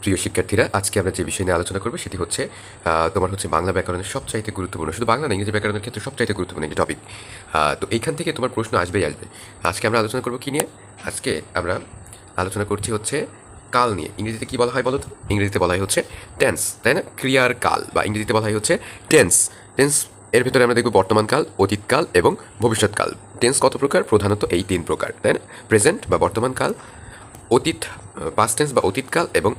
প্রিয় শিক্ষার্থীরা, আজকে আমরা যে বিষয় নিয়ে আলোচনা করবো সেটি হচ্ছে তোমার হচ্ছে বাংলা ব্যাকরণের সবচাইতে গুরুত্বপূর্ণ, শুধু বাংলা না ইংরেজি ব্যাকরণের ক্ষেত্রে সবচাইতে গুরুত্বপূর্ণ একটি টপিক। তো এইখান থেকে তোমার প্রশ্ন আসবেই আসবে। আজকে আমরা আলোচনা করবো কী নিয়ে? আজকে আমরা আলোচনা করছি হচ্ছে কাল নিয়ে। ইংরেজিতে কী বলা হয় বলো তো? ইংরেজিতে বলা হয় হচ্ছে টেন্স, তাই না? ক্রিয়ার কাল, বা ইংরেজিতে বলা হয় হচ্ছে টেন্স। টেন্স এর ভিতরে আমরা দেখব বর্তমানকাল, অতীতকাল এবং ভবিষ্যৎকাল। টেন্স কত প্রকার? প্রধানত এই তিন প্রকার, তাই না? প্রেজেন্ট বা বর্তমানকাল, অতীত পাস্ট টেন্স বা অতীতকাল, এবং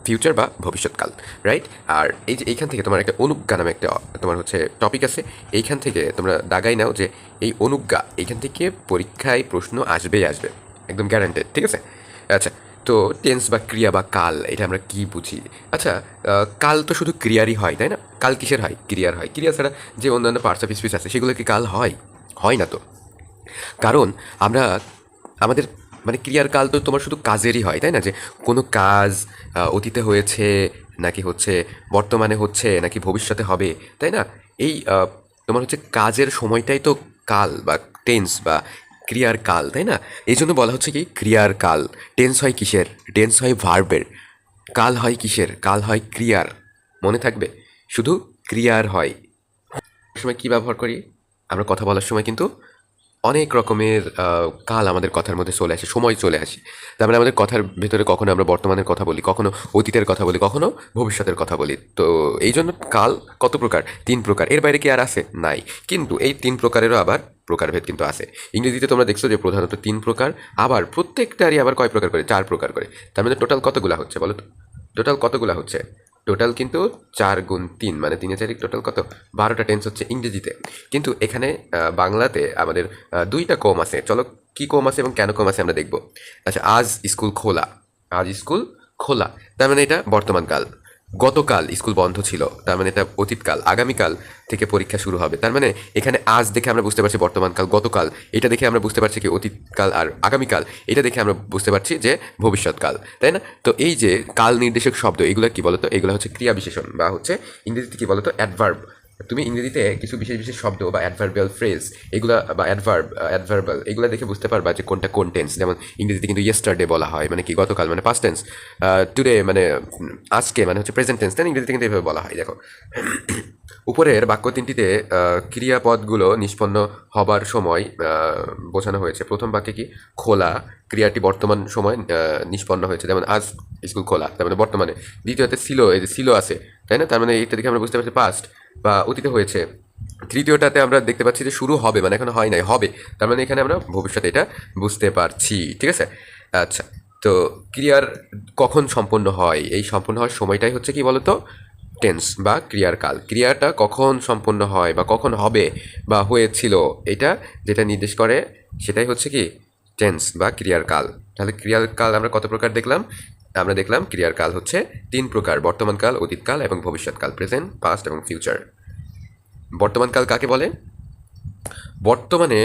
ফিউচার বা ভবিষ্যৎকাল, রাইট? আর এই যে এইখান থেকে তোমার একটা অনুজ্ঞা নামে একটা তোমার হচ্ছে টপিক আছে। এইখান থেকে তোমরা দাগাই নাও যে এই অনুজ্ঞা, এইখান থেকে পরীক্ষায় প্রশ্ন আসবেই আসবে, একদম গ্যারান্টেড, ঠিক আছে? আচ্ছা, তো টেন্স বা ক্রিয়া বা কাল, এটা আমরা কি বুঝি? আচ্ছা, কাল তো শুধু ক্রিয়ারই হয়, তাই না? কাল কিসের হয়? ক্রিয়ার হয়। ক্রিয়া ছাড়া যে অন্যান্য পার্টস অফ স্পিচ আছে সেগুলো কি কাল হয়? হয় না তো। কারণ আমরা আমাদের মানে ক্রিয়ার কাল তো তোমার শুধু কাজেরই হয়, তাই না? যে কোনো কাজ অতীতে হয়েছে, নাকি হচ্ছে বর্তমানে হচ্ছে, নাকি ভবিষ্যতে হবে, তাই না? এই তোমার হচ্ছে কাজের সময়টাই তো কাল বা টেন্স বা ক্রিয়ার কাল, তাই না? এই জন্য বলা হচ্ছে কি ক্রিয়ার কাল। টেন্স হয় কিসের? টেন্স হয় ভার্বের। কাল হয় কিসের? কাল হয় ক্রিয়ার। মনে থাকবে, শুধু ক্রিয়ার হয়। সময় কী ব্যবহার করি? আমরা কথা বলার সময় কিন্তু অনেক রকমের কাল আমাদের কথার মধ্যে চলে আসে, সময় চলে আসে। তার মানে আমাদের কথার ভেতরে কখনো আমরা বর্তমানের কথা বলি, কখনো অতীতের কথা বলি, কখনো ভবিষ্যতের কথা বলি। তো এই জন্য কাল কত প্রকার? তিন প্রকার। এর বাইরে কি আর আছে? নাই। কিন্তু এই তিন প্রকারেরও আবার প্রকারভেদ কিন্তু আছে। ইংরেজিতে তোমরা দেখছো যে প্রধানত তিন প্রকার, আবার প্রত্যেকটারই আবার কয় প্রকার করে? চার প্রকার করে। তার মানে টোটাল কতগুলা হচ্ছে বলো তো? টোটাল কতগুলা হচ্ছে? টোটাল কিন্তু 4 গুণ 3, মানে 3 4 টোটাল কত? 12টা টেন্স হচ্ছে ইংরেজিতে। কিন্তু এখানে বাংলাতে আমাদের দুইটা কম আছে। চলো, কি কম আছে এবং কেন কম আছে আমরা দেখব। আচ্ছা, আজ স্কুল খোলা। আজ স্কুল খোলা, তার মানে এটা বর্তমানকাল। গতকাল স্কুল বন্ধ ছিল, তার মানে এটা অতীতকাল। আগামীকাল থেকে পরীক্ষা শুরু হবে, তার মানে এখানে আজ দেখে আমরা বুঝতে পারছি বর্তমানকাল। গতকাল এটা দেখে আমরা বুঝতে পারছি কি অতীতকাল। আর আগামীকাল এটা দেখে আমরা বুঝতে পারছি যে ভবিষ্যৎকাল, তাই না? তো এই যে কাল নির্দেশক শব্দ, এগুলো কি বলতো? এগুলো হচ্ছে ক্রিয়া বিশেষণ, বা হচ্ছে ইংরেজিতে কি বলতো? অ্যাডভার্ব। তুমি ইংরেজিতে কিছু বিশেষ বিশেষ শব্দ বা অ্যাডভার্বিয়াল ফ্রেজ, এগুলা বা অ্যাডভার্বাল, এগুলো দেখে বুঝতে পারবা যে কোনটা কোন টেন্স। যেমন ইংরেজিতে কিন্তু ইয়েস্টারডে বলা হয়, মানে কি গতকাল, মানে পাস্ট টেন্স। টুডে মানে আজকে, মানে হচ্ছে প্রেজেন্ট টেন্স, তাই না? ইংরেজিতে কিন্তু এভাবে বলা হয়। দেখো, উপরের বাক্য তিনটিতে ক্রিয়াপদগুলো নিষ্পন্ন হবার সময় বোঝানো হয়েছে। প্রথম বাক্যে কি? খোলা, ক্রিয়াটি বর্তমান সময় নিষ্পন্ন হয়েছে, যেমন আজ স্কুল খোলা, তার মানে বর্তমানে। দ্বিতীয়তে ছিল, এই যে ছিল আছে, তাই না? তার মানে এটা দেখে আমরা বুঝতে পারছি পাস্ট বা অতীতে হয়েছে। তৃতীয়টাতে আমরা দেখতে পাচ্ছি যে শুরু হবে, মানে এখন হয় নাই, হবে, তার মানে এখানে আমরা ভবিষ্যতে এটা বুঝতে পারছি, ঠিক আছে? আচ্ছা, তো ক্রিয়ার কখন সম্পন্ন হয়? এই সম্পন্ন হওয়ার সময়টাই হচ্ছে কি বলতো? টেন্স বা ক্রিয়ার কাল। ক্রিয়াটা কখন সম্পন্ন হয় বা কখন হবে বা হয়েছিল, এটা যেটা নির্দেশ করে সেটাই হচ্ছে কি টেন্স বা ক্রিয়ার কাল। তাহলে ক্রিয়ার কাল আমরা কত প্রকার দেখলাম? আমরা দেখলাম ক্রিয়ার কাল হচ্ছে 3 প্রকার: বর্তমানকাল, অতীতকাল এবং ভবিষ্যৎকাল, প্রেজেন্ট, পাস্ট এবং ফিউচার। বর্তমানকাল কাকে বলে? বর্তমানে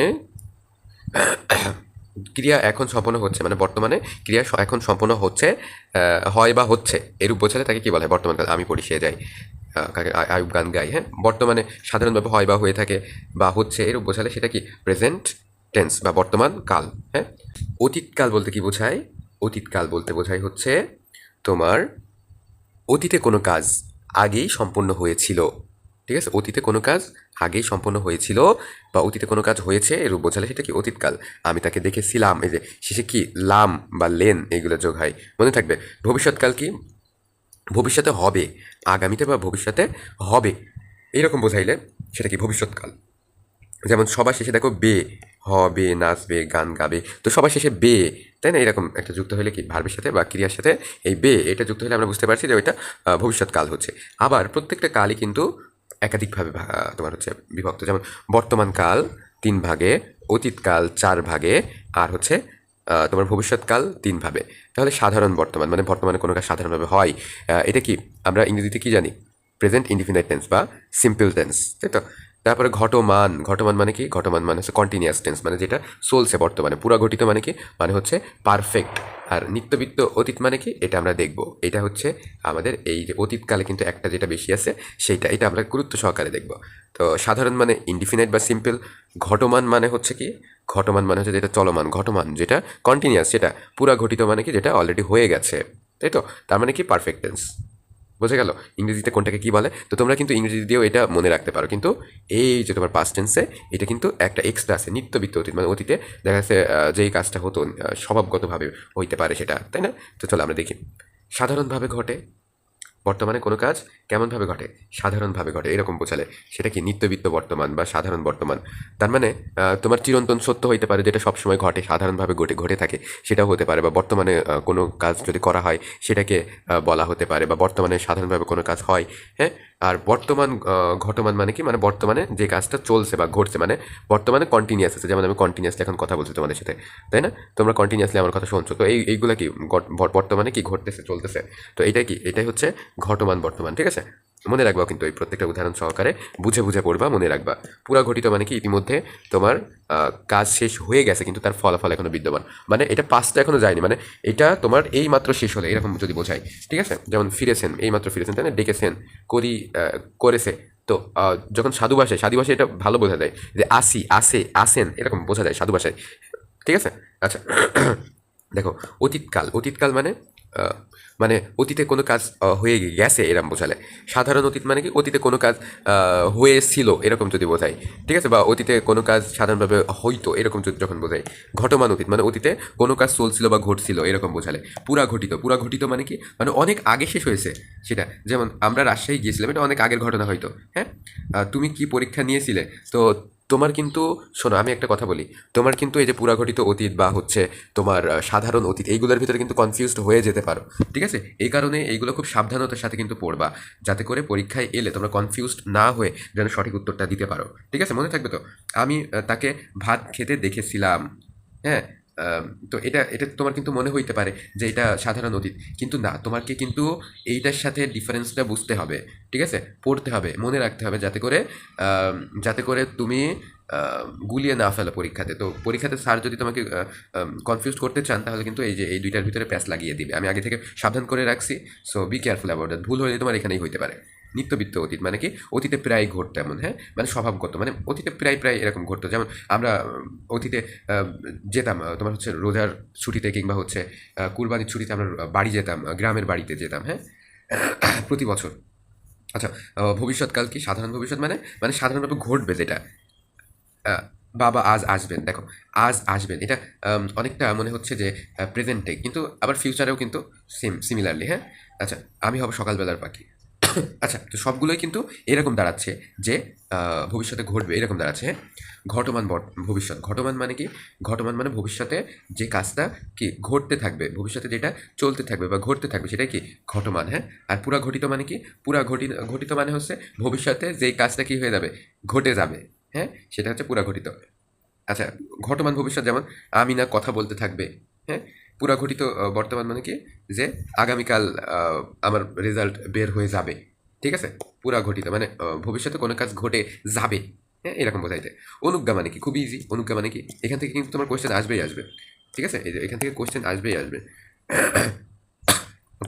ক্রিয়া এখন সম্পন্ন হচ্ছে, মানে বর্তমানে ক্রিয়া এখন সম্পন্ন হচ্ছে, হয় বা হচ্ছে, এরূপ বোঝালে তাকে কি বলা হয়? বর্তমানকাল। আমি পড়ি সে যাই, আয়ুব গান গাই, হ্যাঁ? বর্তমানে সাধারণভাবে হয় বা হয়ে থাকে বা হচ্ছে, এরূপ বোঝালে সেটা কি? প্রেজেন্ট টেন্স বা বর্তমান কাল, হ্যাঁ? অতীতকাল বলতে কি বোঝায়? অতীতকাল বলতে বোঝায় হচ্ছে তোমার অতীতে কোনো কাজ আগেই সম্পন্ন হয়েছিল, ঠিক আছে? অতীতে কোনো কাজ আগেই সম্পন্ন হয়েছিল বা অতীতে কোনো কাজ হয়েছে, এরূপ বোঝালে সেটা কি? অতীতকাল। আমি তাকে দেখেছিলাম, এই যে শেষে কি লাম বা লেন, এগুলো যোগ হয়, মনে থাকবে। ভবিষ্যৎকাল কি? ভবিষ্যতে হবে, আগামীতে বা ভবিষ্যতে হবে, এইরকম বোঝাইলে সেটা কি? ভবিষ্যৎকাল। যেমন সবার শেষে দেখো বে, হবে, নাচবে, গান গাবে, তো সবার শেষে বে, তাই না? এরকম একটা যুক্ত হলে কি ভার্বের সাথে বা ক্রিয়ার সাথে এই বে, এটা যুক্ত হলে আমরা বুঝতে পারছি যে ওইটা ভবিষ্যৎকাল হচ্ছে। আবার প্রত্যেকটা কালই কিন্তু একাধিকভাবে তোমার হচ্ছে বিভক্ত। যেমন বর্তমানকাল 3 ভাগে, অতীতকাল 4 ভাগে, আর হচ্ছে তোমার ভবিষ্যৎকাল 3 ভাবে। তাহলে সাধারণ বর্তমান, মানে বর্তমানে কোনো কাজ সাধারণভাবে হয়, এটা কি আমরা ইংরেজিতে কি জানি? প্রেজেন্ট ইনডিফিনাইট টেন্স বা সিম্পল টেন্স, তাই তো? তারপরে ঘটমান। ঘটমান মানে কি? ঘটমান মানে হচ্ছে কন্টিনিউয়াস টেন্স, মানে যেটা চলছে বর্তমানে। পুরা ঘটিত মানে কি? মানে হচ্ছে পারফেক্ট। আর নিত্যবিত্ত অতীত মানে কি? এটা আমরা দেখব। এটা হচ্ছে আমাদের এই যে অতীতকালে কিন্তু একটা যেটা বেশি আছে সেইটা, এটা আমরা গুরুত্ব সহকারে দেখব। তো সাধারণ মানে ইনডিফিনাইট বা সিম্পল। ঘটমান মানে হচ্ছে কি? ঘটমান মানে হচ্ছে যেটা চলমান। ঘটমান যেটা কন্টিনিউয়াস, সেটা পুরা ঘটিত মানে কি? যেটা অলরেডি হয়ে গেছে। তাই তো? তার মানে কি পারফেক্ট টেন্স। বোঝা গেল ইংরেজিতে কোনটাকে কি বলে? তো তোমরা কিন্তু ইংরেজি দিয়েও এটা মনে রাখতে পারো, কিন্তু এই যে তোমার পাস্ট টেন্সে এটা কিন্তু একটা এক্সট্রা আছে, নিত্যবিত্ত অতীত, মানে অতীতে দেখা যাচ্ছে যেই কাজটা হতো স্বভাবগতভাবে হইতে পারে সেটা, তাই না? তো চলো আমরা দেখি। সাধারণভাবে ঘটে, বর্তমানে কোনো কাজ কেমনভাবে ঘটে? সাধারণভাবে ঘটে, এরকম বোঝালে সেটা কি নিত্যবিত্ত বর্তমান বা সাধারণ বর্তমান। তার মানে তোমার চিরন্তন সত্য হইতে পারে যেটা সবসময় ঘটে, সাধারণভাবে ঘটে ঘটে থাকে, সেটাও হতে পারে। বা বর্তমানে কোনো কাজ যদি করা হয় সেটাকে বলা হতে পারে, বা বর্তমানে সাধারণভাবে কোনো কাজ হয়। হ্যাঁ, আর বর্তমান ঘটমান মানে কি, মানে বর্তমানে যে কাজটা চলছে বা ঘটছে, মানে বর্তমানে কন্টিনিউয়াস আছে। যেমন আমি কন্টিনিউয়াসলি এখন কথা বলছি তোমাদের সাথে, তাই না? তোমরা কন্টিনিউয়াসলি আমার কথা শুনছো, তো এইগুলা কি বর্তমানে কি ঘটতেছে, চলতেছে। তো এটাই কি, এটাই হচ্ছে ঘটমান বর্তমান। ঠিক আছে, মনে রাখবা কিন্তু এই প্রত্যেকটা উদাহরণ সহকারে বুঝে বুঝে পড়বা, মনে রাখবা। পুরা ঘটিত মানে কি, ইতিমধ্যে তোমার কাজ শেষ হয়ে গেছে কিন্তু তার ফলাফল এখনো বিদ্যমান, মানে এটা পাস্টে এখনো যায়নি, মানে এটা তোমার এই মাত্র শেষ হলে, এরকম যদি বোঝাই। ঠিক আছে, যেমন ফিরেছেন, এই মাত্র ফিরেছেন, তাই না? ডেকেছেন, করি, করেছে। তো যখন সাধু ভাষায়, সাধু ভাষায় এটা ভালো বোঝা যায় যে আসি, আসে, আসেন, এরকম বোঝা যায় সাধু ভাষায়। ঠিক আছে, আচ্ছা। দেখো, অতীতকাল, অতীতকাল মানে আহ, মানে অতীতে কোনো কাজ হয়ে গেছে এরকম বোঝালে। সাধারণ অতীত মানে কি, অতীতে কোনো কাজ হয়েছিল এরকম যদি বোঝাই। ঠিক আছে, বা অতীতে কোনো কাজ সাধারণভাবে হইতো এরকম যদি যখন বোঝাই। ঘটমান অতীত মানে অতীতে কোনো কাজ চলছিল বা ঘটছিল এরকম বোঝালে। পুরা ঘটিত, পুরা ঘটিত মানে কি, মানে অনেক আগে শেষ হয়েছে সেটা। যেমন আমরা রাজশাহী গিয়েছিলাম, এটা অনেক আগের ঘটনা হয়তো। হ্যাঁ, তুমি কি পরীক্ষা নিয়েছিলে? তো তোমার কিন্তু, শোনো আমি একটা কথা বলি, তোমার কিন্তু এই যে পুরাঘটিত অতীত বা হচ্ছে তোমার সাধারণ অতীত, এইগুলোর ভিতরে কিন্তু কনফিউজড হয়ে যেতে পারো। ঠিক আছে, এই কারণে এইগুলো খুব সাবধানতার সাথে কিন্তু পড়বা, যাতে করে পরীক্ষায় এলে তোমরা কনফিউজড না হয়ে যেন সঠিক উত্তরটা দিতে পারো। ঠিক আছে, মনে থাকবে তো? আমি তাকে ভাত খেতে দেখেছিলাম। হ্যাঁ, তো এটা এটা তোমার কিন্তু মনে হইতে পারে যে এটা সাধারণ অতীত, কিন্তু না, তোমাকে কিন্তু এইটার সাথে ডিফারেন্সটা বুঝতে হবে। ঠিক আছে, পড়তে হবে, মনে রাখতে হবে, যাতে করে তুমি গুলিয়ে না ফেলো পরীক্ষাতে। তো পরীক্ষাতে স্যার যদি তোমাকে কনফিউজ করতে চান, তাহলে কিন্তু এই যে এই দুইটার ভিতরে প্যাচ লাগিয়ে দিবে। আমি আগে থেকে সাবধান করে রাখছি। So be careful about that. ভুল হলে তোমার এখানেই হইতে পারে। নিত্যবিত্ত অতীত মানে কি, অতীতে প্রায় ঘটতো এমন। হ্যাঁ, মানে স্বভাবগত, মানে অতীতে প্রায় প্রায় এরকম ঘটতো। যেমন আমরা অতীতে যেতাম, তোমার হচ্ছে রোজার ছুটিতে কিংবা হচ্ছে কুরবানির ছুটিতে আমরা বাড়ি যেতাম, গ্রামের বাড়িতে যেতাম। হ্যাঁ, প্রতি বছর। আচ্ছা, ভবিষ্যৎকাল কি, সাধারণ ভবিষ্যৎ মানে, মানে সাধারণভাবে ঘটবে যেটা। আহ, বাবা আজ আসবেন, দেখো, আজ আসবেন, এটা অনেকটা মনে হচ্ছে যে প্রেজেন্টে, কিন্তু আবার ফিউচারেও কিন্তু সিমিলারলি। হ্যাঁ, আচ্ছা, আমি হব সকালবেলার পাখি। আচ্ছা, তো সবগুলোই কিন্তু এরকম দাঁড়াচ্ছে যে ভবিষ্যতে ঘটবে এরকম দাঁড়াচ্ছে। হ্যাঁ, ঘটমান ভবিষ্যৎ, ঘটমান মানে কি, ঘটমান মানে ভবিষ্যতে যে কাজটা কি ঘটতে থাকবে, ভবিষ্যতে যেটা চলতে থাকবে বা ঘটতে থাকবে সেটাই কি ঘটমান। হ্যাঁ, আর পুরা ঘটিত মানে কি, পুরা ঘটিত মানে হচ্ছে ভবিষ্যতে যেই কাজটা কি হয়ে যাবে, ঘটে যাবে। হ্যাঁ, সেটা হচ্ছে পুরা ঘটিত। আচ্ছা, ঘটমান ভবিষ্যৎ যেমন আমি না কথা বলতে থাকবে। হ্যাঁ, পুরা ঘটিত বর্তমান মানে কি, যে আগামীকাল আমার রেজাল্ট বের হয়ে যাবে। ঠিক আছে, পুরা ঘটিত মানে ভবিষ্যতে কোনো কাজ ঘটে যাবে। হ্যাঁ, এরকম বোঝাইতে। অনুজ্ঞা মানে কি, খুবই ইজি। অনুজ্ঞা মানে কি, এখান থেকে কিন্তু তোমার কোয়েশ্চেন আসবেই আসবে। ঠিক আছে, এই যে এখান থেকে কোয়েশ্চেন আসবেই আসবে।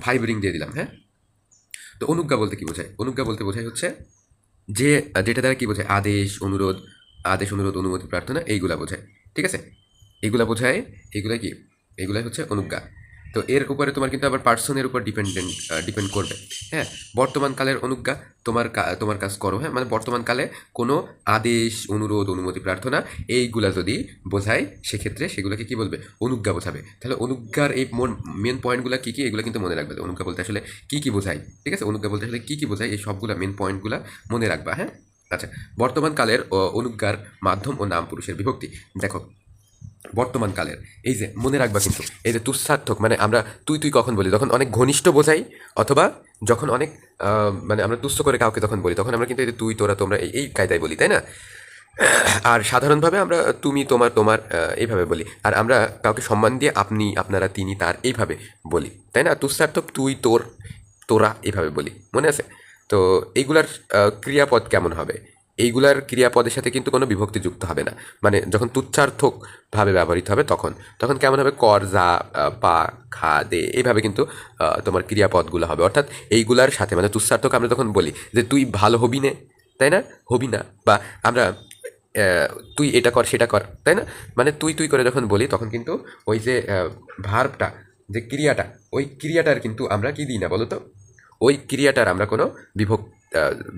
ফাইভ রিং দিয়ে দিলাম। হ্যাঁ, তো অনুজ্ঞা বলতে কি বোঝায়? অনুজ্ঞা বলতে বোঝায় হচ্ছে যে যেটা দ্বারা কি বোঝায়, আদেশ, অনুরোধ, আদেশ, অনুরোধ, অনুমতি প্রার্থনা, এইগুলা বোঝায়। ঠিক আছে, এইগুলা বোঝায়, এইগুলাই কি, এইগুলাই হচ্ছে অনুজ্ঞা। তো এর উপরে তোমার কিন্তু আবার পার্সনের উপর ডিপেন্ড করবে। হ্যাঁ, বর্তমান কালের অনুজ্ঞা, তোমার কাজ করো। হ্যাঁ, মানে বর্তমান কালে কোনো আদেশ, অনুরোধ, অনুমতি প্রার্থনা, এইগুলা যদি বোঝায় সেক্ষেত্রে সেগুলোকে কি বলবে, অনুজ্ঞা বোঝাবে। তাহলে অনুজ্ঞার এই মেন পয়েন্টগুলো কী কী, এগুলো কিন্তু মনে রাখবে। অনুজ্ঞা বলতে আসলে কী কী বোঝায়। ঠিক আছে, অনুজ্ঞা বলতে আসলে কী কী বোঝায়, এই সবগুলো মেন পয়েন্টগুলো মনে রাখবা। হ্যাঁ, আচ্ছা, বর্তমান কালের অনুজ্ঞার মাধ্যম ও নাম পুরুষের বিভক্তি। দেখো, বর্তমান কালের এই যে মনে রাখবা কিন্তু, এই যে তুচ্ছার্থক মানে আমরা তুই তুই কখন বলি, তখন অনেক ঘনিষ্ঠ বোঝাই, অথবা যখন অনেক মানে আমরা তুচ্ছ করে কাউকে তখন বলি, তখন আমরা কিন্তু এই যে তুই, তোরা, তোমরা, এই কায়দায় বলি, তাই না? আর সাধারণভাবে আমরা তুমি, তোমার, তোমার এইভাবে বলি। আর আমরা কাউকে সম্মান দিয়ে আপনি, আপনারা, তিনি, তার এইভাবে বলি, তাই না? তুচ্ছার্থক তুই, তোর, তোরা এইভাবে বলি, মনে আছে? তো এইগুলার ক্রিয়াপদ কেমন হবে? এইগুলার ক্রিয়াপদের সাথে কিন্তু কোনো বিভক্তি যুক্ত হবে না। মানে যখন তুচ্ছার্থকভাবে ব্যবহৃত হবে তখন, তখন কেমন হবে, কর, যা, পা, খা, দে, এইভাবে কিন্তু তোমার ক্রিয়াপদগুলো হবে। অর্থাৎ এইগুলার সাথে, মানে তুচ্ছার্থক আমরা তখন বলি যে তুই ভালো হবি নে, তাই না? হবি না, বা আমরা তুই এটা কর সেটা কর, তাই না? মানে তুই তুই করে যখন বলি তখন কিন্তু ওই যে ভার্বটা, যে ক্রিয়াটা, ওই ক্রিয়াটার কিন্তু আমরা কি দিই না বলো তো, ওই ক্রিয়াটার আমরা কোনো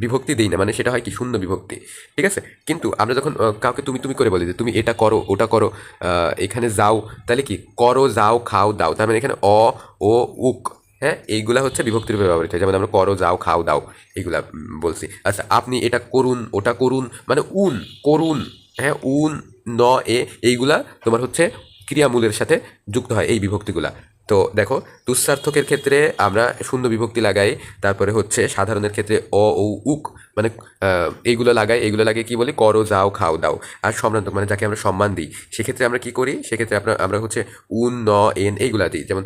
বিভক্তি দিই না, মানে সেটা হয় কি শূন্য বিভক্তি, ঠিক আছে। কিন্তু আমরা যখন কাউকে তুমি তুমি করে বলি যে তুমি এটা করো ওটা করো, এখানে যাও, তাহলে কি করো যাও খাও দাও, তার মানে এখানে অ ও উক, হ্যাঁ এইগুলা হচ্ছে বিভক্তির ব্যবহৃত হয়। যেমন আমরা করো যাও খাও দাও এইগুলা বলছি। আচ্ছা আপনি এটা করুন ওটা করুন, মানে উন করুন, হ্যাঁ উন ন এ এইগুলা তোমার হচ্ছে ক্রিয়ামূলের সাথে যুক্ত হয় এই বিভক্তিগুলা। তো দেখো তুস্যার্থকের ক্ষেত্রে আমরা শূন্য বিভক্তি লাগাই, তারপরে হচ্ছে সাধারণের ক্ষেত্রে অ ও উক, মানে এইগুলো লাগাই কি বলি করো যাও খাও দাও। আর সম্রান্তক মানে যাকে আমরা সম্মান দিই, সেক্ষেত্রে আমরা কি করি, সেক্ষেত্রে আমরা হচ্ছে উন ন এন এইগুলা দিই, যেমন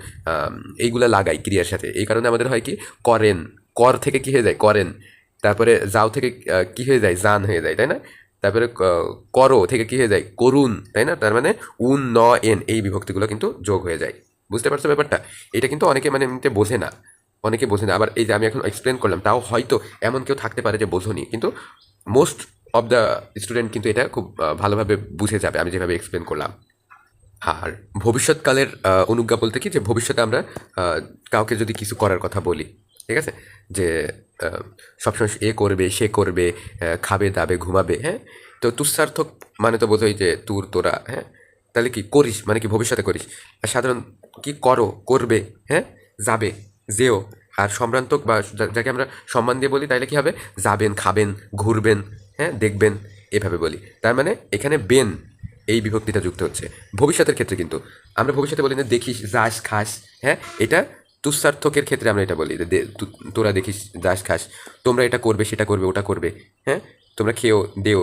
এইগুলা লাগাই ক্রিয়ার সাথে। এই কারণে আমাদের হয় কি করেন, কর থেকে কি হয়ে যায় করেন, তারপরে যাও থেকে কি হয়ে যায় জান হয়ে যায়, তাই না। তারপরে করো থেকে কি হয়ে যায় করুন, তাই না। তার মানে উন ন এন এই বিভক্তিগুলো কিন্তু যোগ হয়ে যায়। বুঝতে পারছো ব্যাপারটা? এটা কিন্তু অনেকে মানে এমনিতে বোঝে না, অনেকে বোঝে না। আবার এই যে আমি এখন এক্সপ্লেন করলাম, তাও হয়তো এমন কেউ থাকতে পারে যে বোঝনি, কিন্তু মোস্ট অফ দ্য স্টুডেন্ট কিন্তু এটা খুব ভালোভাবে বুঝে যাবে আমি যেভাবে এক্সপ্লেন করলাম। আর ভবিষ্যৎকালের অনুজ্ঞা বলতে কি, যে ভবিষ্যতে আমরা কাউকে যদি কিছু করার কথা বলি, ঠিক আছে, যে সবসময় এ করবে সে করবে, খাবে দাবে ঘুমাবে, হ্যাঁ। তো তুস্যার্থক মানে তো বোঝোই যে তুর তোরা, হ্যাঁ। তাহলে কি করিস মানে কি ভবিষ্যতে করিস। আর সাধারণ কি করো করবে, হ্যাঁ যাবে যেও। আর সম্ভ্রান্তক বা যাকে আমরা সম্মান দিয়ে বলি তাইলে কি হবে যাবেন খাবেন ঘুরবেন, হ্যাঁ দেখবেন, এভাবে বলি। তার মানে এখানে বেন এই বিভক্তিটা যুক্ত হচ্ছে ভবিষ্যতের ক্ষেত্রে। কিন্তু আমরা ভবিষ্যতে বলি না দেখিস যাস খাস, হ্যাঁ এটা তুস্যার্থকের ক্ষেত্রে আমরা এটা বলি যে তোরা দেখিস যাস খাস, তোমরা এটা করবে সেটা করবে ওটা করবে, হ্যাঁ তোমরা খেয়েও দেও।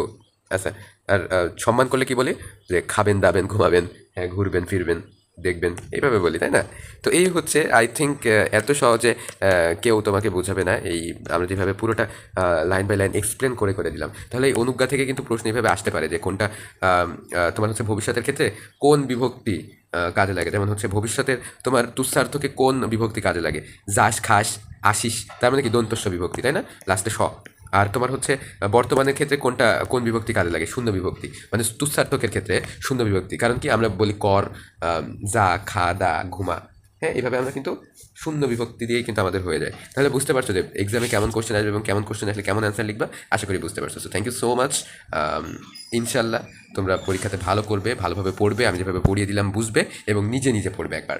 আচ্ছা আর সম্মান করলে কি বলি, যে খাবেন দাবেন ঘুমাবেন, হ্যাঁ ঘুরবেন ফিরবেন দেখবেন, এইভাবে বলি, তাই না। তো এই হচ্ছে আই থিঙ্ক এত সহজে কেউ তোমাকে বোঝাবে না এই, আমরা যেভাবে পুরোটা লাইন বাই লাইন এক্সপ্লেন করে করে দিলাম। তাহলে এই অনুজ্ঞা থেকে কিন্তু প্রশ্ন এইভাবে আসতে পারে যে কোনটা তোমার হচ্ছে ভবিষ্যতের ক্ষেত্রে কোন বিভক্তি কাজে লাগে। যেমন হচ্ছে ভবিষ্যতের তোমার তুস্যার্থকে কোন বিভক্তি কাজে লাগে, যাস খাস আসিস, তার মানে কি দন্তস্ব বিভক্তি, তাই না, লাস্টে স। আর তোমার হচ্ছে বর্তমানের ক্ষেত্রে কোনটা কোন বিভক্তি কাজে লাগে, শূন্য বিভক্তি, মানে তুস্যার্থকের ক্ষেত্রে শূন্য বিভক্তি। কারণ কি আমরা বলি কর যা খা দা ঘুমা, হ্যাঁ এইভাবে আমরা কিন্তু শূন্য বিভক্তি দিয়েই কিন্তু আমাদের হয়ে যায়। তাহলে বুঝতে পারছো যে এক্সামে কেমন কোশ্চেন আসবে এবং কেমন কোশ্চেন আসলে কেমন অ্যান্সার লিখবা, আশা করি বুঝতে পারছো। So thank you so much. ইনশাল্লাহ তোমরা পরীক্ষাতে ভালো করবে, ভালোভাবে পড়বে, আমি যেভাবে পড়িয়ে দিলাম বুঝবে এবং নিজে নিজে পড়বে একবার।